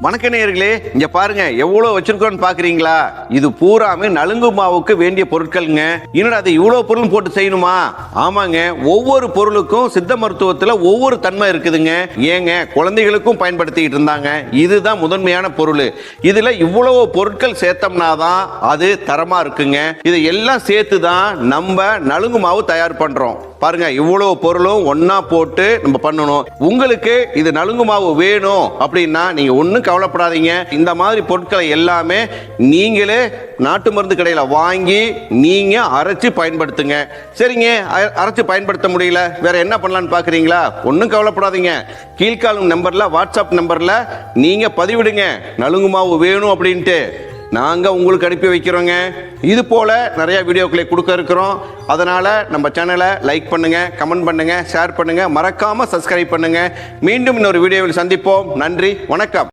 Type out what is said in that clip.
வணக்க நேயர்களே, இங்க பாருங்க எவ்வளவு வச்சிருக்கோம்னு பாக்குறீங்களா? இது பூராமே நலுங்கு மாவுக்கு வேண்டிய பொருட்கள்ங்க. என்னடா அது இவ்வளவு பொருள் போட்டு செய்யணுமா? ஆமாங்க, ஒவ்வொரு பொருளுக்கும் சித்த மருத்துவத்துல ஒவ்வொரு தன்மை இருக்குதுங்க. ஏங்க, குழந்தைகளுக்கும் பயன்படுத்திட்டு இருந்தாங்க. இதுதான் முதன்மையான பொருள். இதுல இவ்வளவு பொருட்கள் சேர்த்தோம்னா தான் அது தரமா இருக்குங்க. இதை எல்லாம் சேர்த்து தான் நம்ம நலுங்கு மாவு தயார் பண்றோம். பாருங்க, இவ்வளவு பொருளும் ஒன்னா போட்டு நம்ம பண்ணணும். உங்களுக்கு இது நலுங்கு மாவு வேணும் அப்படின்னா நீங்க ஒன்னும் கவலைப்படாதீங்க. இந்த மாதிரி பொருட்களை எல்லாமே நீங்களே நாட்டு மருந்து கடையில வாங்கி நீங்க அரைச்சு பயன்படுத்துங்க. சரிங்க, அரைச்சு பயன்படுத்த முடியல, வேற என்ன பண்ணலாம்னு பாக்குறீங்களா? ஒன்னும் கவலைப்படாதீங்க. கீழ்காணும் நம்பர்ல, வாட்ஸ்அப் நம்பர்ல நீங்க பதிவிடுங்க நலுங்கு மாவு வேணும் அப்படின்ட்டு. நாங்க உங்களுக்கு அனுப்பி வைக்கிறோங்க. இது போல நிறைய வீடியோக்களை கொடுக்க இருக்கிறோம். அதனால நம்ம சேனலை லைக் பண்ணுங்க, கமெண்ட் பண்ணுங்க, ஷேர் பண்ணுங்க, மறக்காம சப்ஸ்கிரைப் பண்ணுங்க. மீண்டும் இன்னொரு வீடியோவில் சந்திப்போம். நன்றி, வணக்கம்.